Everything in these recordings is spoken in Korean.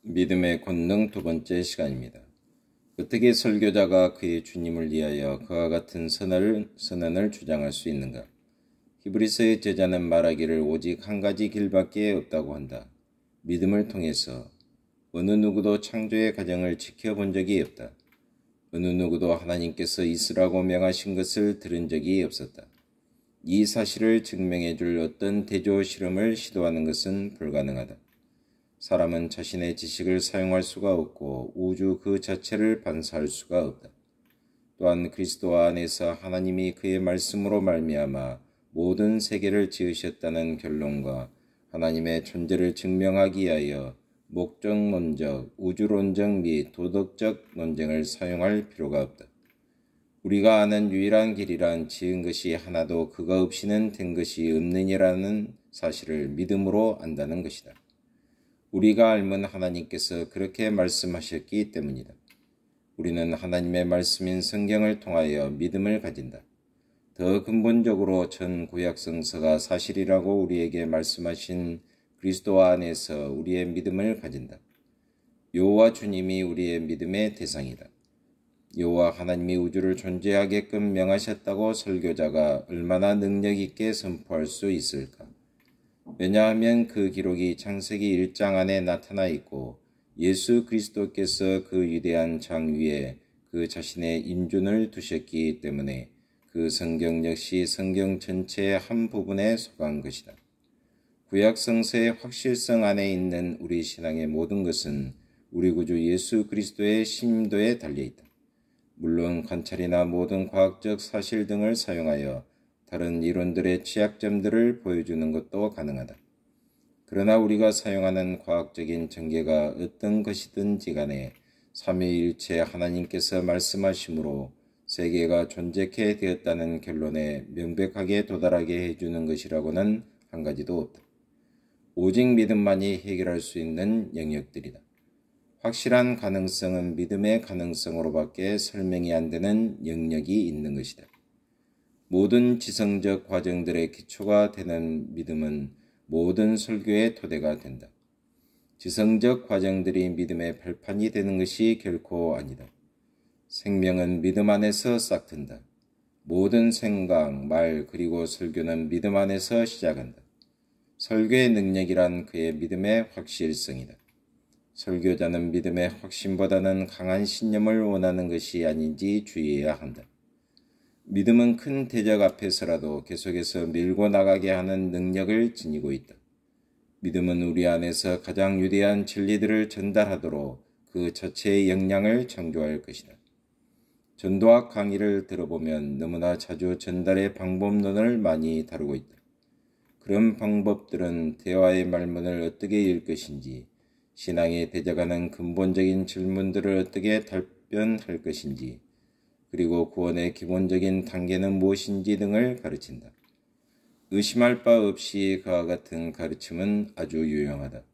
믿음의 권능 두 번째 시간입니다. 어떻게 설교자가 그의 주님을 위하여 그와 같은 선언을 주장할 수 있는가? 히브리서의 제자는 말하기를 오직 한 가지 길밖에 없다고 한다. 믿음을 통해서 어느 누구도 창조의 과정을 지켜본 적이 없다. 어느 누구도 하나님께서 있으라고 명하신 것을 들은 적이 없었다. 이 사실을 증명해 줄 어떤 대조 실험을 시도하는 것은 불가능하다. 사람은 자신의 지식을 사용할 수가 없고 우주 그 자체를 반사할 수가 없다. 또한 그리스도 안에서 하나님이 그의 말씀으로 말미암아 모든 세계를 지으셨다는 결론과 하나님의 존재를 증명하기 위하여 목적론적, 우주론적 및 도덕적 논쟁을 사용할 필요가 없다. 우리가 아는 유일한 길이란 지은 것이 하나도 그가 없이는 된 것이 없느니라는 사실을 믿음으로 안다는 것이다. 우리가 알면 하나님께서 그렇게 말씀하셨기 때문이다. 우리는 하나님의 말씀인 성경을 통하여 믿음을 가진다. 더 근본적으로 전 구약 성서가 사실이라고 우리에게 말씀하신 그리스도 안에서 우리의 믿음을 가진다. 여호와 주님이 우리의 믿음의 대상이다. 여호와 하나님이 우주를 존재하게끔 명하셨다고 설교자가 얼마나 능력 있게 선포할 수 있을까? 왜냐하면 그 기록이 창세기 1장 안에 나타나 있고 예수 그리스도께서 그 위대한 장 위에 그 자신의 인존을 두셨기 때문에 그 성경 역시 성경 전체의 한 부분에 속한 것이다. 구약 성서의 확실성 안에 있는 우리 신앙의 모든 것은 우리 구주 예수 그리스도의 신임도에 달려있다. 물론 관찰이나 모든 과학적 사실 등을 사용하여 다른 이론들의 취약점들을 보여주는 것도 가능하다. 그러나 우리가 사용하는 과학적인 전개가 어떤 것이든지 간에 삼위일체 하나님께서 말씀하심으로 세계가 존재케 되었다는 결론에 명백하게 도달하게 해주는 것이라고는 한 가지도 없다. 오직 믿음만이 해결할 수 있는 영역들이다. 확실한 가능성은 믿음의 가능성으로밖에 설명이 안 되는 영역이 있는 것이다. 모든 지성적 과정들의 기초가 되는 믿음은 모든 설교의 토대가 된다. 지성적 과정들이 믿음의 발판이 되는 것이 결코 아니다. 생명은 믿음 안에서 싹튼다. 모든 생각, 말, 그리고 설교는 믿음 안에서 시작한다. 설교의 능력이란 그의 믿음의 확실성이다. 설교자는 믿음의 확신보다는 강한 신념을 원하는 것이 아닌지 주의해야 한다. 믿음은 큰 대적 앞에서라도 계속해서 밀고 나가게 하는 능력을 지니고 있다. 믿음은 우리 안에서 가장 위대한 진리들을 전달하도록 그 자체의 역량을 창조할 것이다. 전도학 강의를 들어보면 너무나 자주 전달의 방법론을 많이 다루고 있다. 그런 방법들은 대화의 말문을 어떻게 열 것인지, 신앙에 대적하는 근본적인 질문들을 어떻게 답변할 것인지, 그리고 구원의 기본적인 단계는 무엇인지 등을 가르친다. 의심할 바 없이 그와 같은 가르침은 아주 유용하다.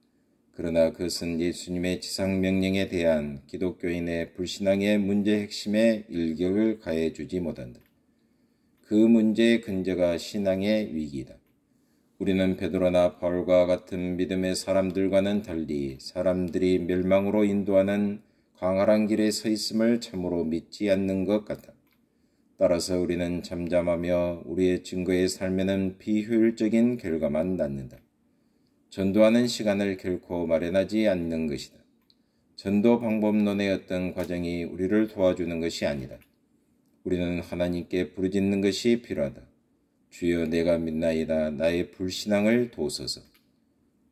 그러나 그것은 예수님의 지상명령에 대한 기독교인의 불신앙의 문제 핵심에 일격을 가해주지 못한다. 그 문제의 근저가 신앙의 위기이다. 우리는 베드로나 바울과 같은 믿음의 사람들과는 달리 사람들이 멸망으로 인도하는 광활한 길에 서 있음을 참으로 믿지 않는 것 같다. 따라서 우리는 잠잠하며 우리의 증거의 삶에는 비효율적인 결과만 낳는다. 전도하는 시간을 결코 마련하지 않는 것이다. 전도 방법론의 어떤 과정이 우리를 도와주는 것이 아니다. 우리는 하나님께 부르짖는 것이 필요하다. 주여 내가 믿나이다. 나의 불신앙을 도우소서.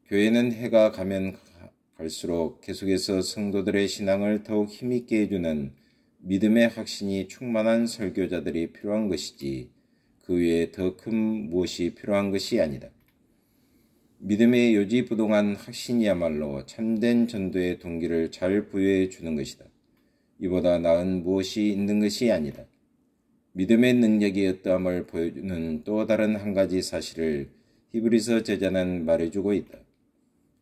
교회는 해가 가면 갈수록 계속해서 성도들의 신앙을 더욱 힘있게 해주는 믿음의 확신이 충만한 설교자들이 필요한 것이지 그 외에 더 큰 무엇이 필요한 것이 아니다. 믿음의 요지부동한 확신이야말로 참된 전도의 동기를 잘 부여해 주는 것이다. 이보다 나은 무엇이 있는 것이 아니다. 믿음의 능력이 어떠함을 보여주는 또 다른 한 가지 사실을 히브리서 제자는 말해주고 있다.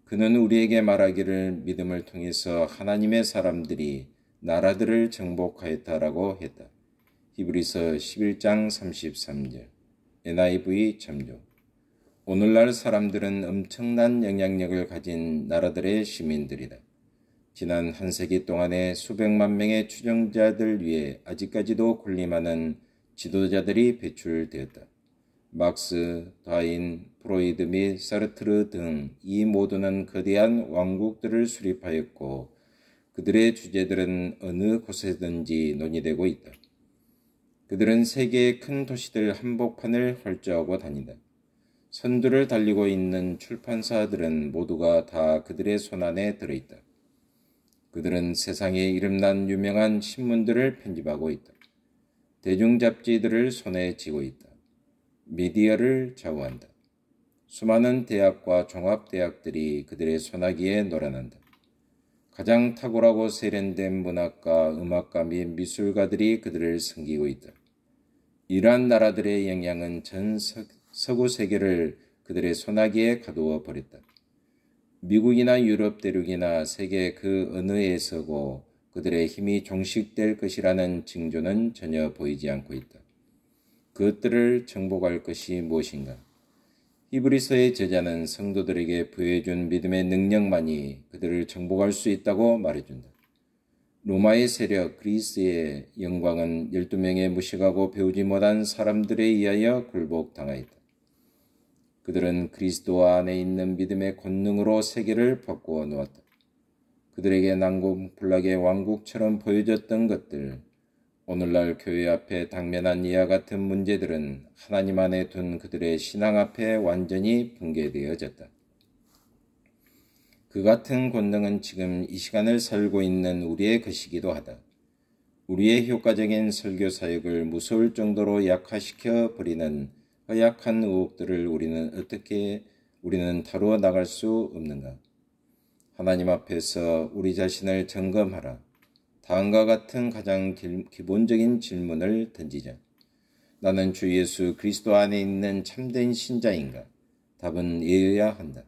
그는 우리에게 말하기를 믿음을 통해서 하나님의 사람들이 나라들을 정복하였다라고 했다. 히브리서 11장 33절 NIV 참조. 오늘날 사람들은 엄청난 영향력을 가진 나라들의 시민들이다. 지난 한 세기 동안에 수백만 명의 추종자들 위해 아직까지도 군림하는 지도자들이 배출되었다. 막스, 다윈, 프로이드 및 사르트르 등 이 모두는 거대한 왕국들을 수립하였고 그들의 주제들은 어느 곳에든지 논의되고 있다. 그들은 세계의 큰 도시들 한복판을 활주하고 다닌다. 선두를 달리고 있는 출판사들은 모두가 다 그들의 손안에 들어있다. 그들은 세상에 이름난 유명한 신문들을 편집하고 있다. 대중잡지들을 손에 쥐고 있다. 미디어를 좌우한다. 수많은 대학과 종합대학들이 그들의 손아귀에 놀아난다. 가장 탁월하고 세련된 문학가, 음악가 및 미술가들이 그들을 섬기고 있다. 이러한 나라들의 영향은 전 서구 세계를 그들의 손아귀에 가두어 버렸다. 미국이나 유럽 대륙이나 세계 그 어느에서고 그들의 힘이 종식될 것이라는 징조는 전혀 보이지 않고 있다. 그것들을 정복할 것이 무엇인가? 히브리서의 저자는 성도들에게 부여해준 믿음의 능력만이 그들을 정복할 수 있다고 말해준다. 로마의 세력, 그리스의 영광은 12명의 무식하고 배우지 못한 사람들에 의하여 굴복당하였다. 그들은 그리스도 안에 있는 믿음의 권능으로 세계를 바꾸어 놓았다. 그들에게 난공불락의 왕국처럼 보여졌던 것들, 오늘날 교회 앞에 당면한 이와 같은 문제들은 하나님 안에 둔 그들의 신앙 앞에 완전히 붕괴되어졌다. 그 같은 권능은 지금 이 시간을 살고 있는 우리의 것이기도 하다. 우리의 효과적인 설교 사역을 무서울 정도로 약화시켜 버리는 허약한 의혹들을 우리는 다루어 나갈 수 없는가? 하나님 앞에서 우리 자신을 점검하라. 다음과 같은 가장 기본적인 질문을 던지자. 나는 주 예수 그리스도 안에 있는 참된 신자인가? 답은 예여야 한다.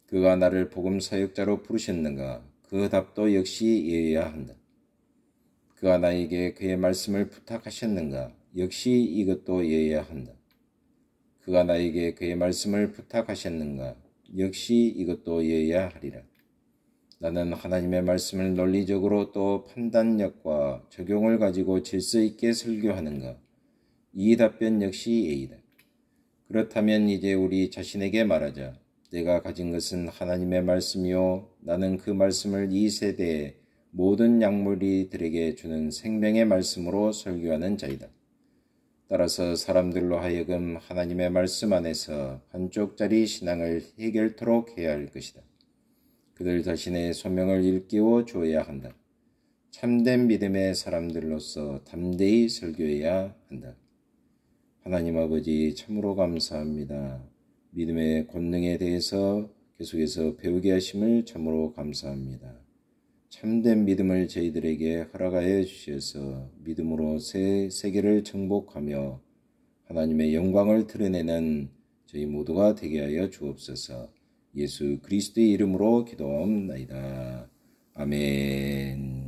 그가 나를 복음 사역자로 부르셨는가? 그 답도 역시 예여야 한다. 그가 나에게 그의 말씀을 부탁하셨는가? 역시 이것도 예여야 한다. 그가 나에게 그의 말씀을 부탁하셨는가? 역시 이것도 예여야 하리라. 나는 하나님의 말씀을 논리적으로 또 판단력과 적용을 가지고 질서 있게 설교하는가? 이 답변 역시 예이다. 그렇다면 이제 우리 자신에게 말하자. 내가 가진 것은 하나님의 말씀이요. 나는 그 말씀을 이 세대의 모든 약물이들에게 주는 생명의 말씀으로 설교하는 자이다. 따라서 사람들로 하여금 하나님의 말씀 안에서 한쪽짜리 신앙을 해결토록 해야 할 것이다. 그들 자신의 소명을 일깨워 주어야 한다. 참된 믿음의 사람들로서 담대히 설교해야 한다. 하나님 아버지 참으로 감사합니다. 믿음의 권능에 대해서 계속해서 배우게 하심을 참으로 감사합니다. 참된 믿음을 저희들에게 허락하여 주셔서 믿음으로 새 세계를 정복하며 하나님의 영광을 드러내는 저희 모두가 되게 하여 주옵소서. 예수 그리스도의 이름으로 기도하옵나이다. 아멘.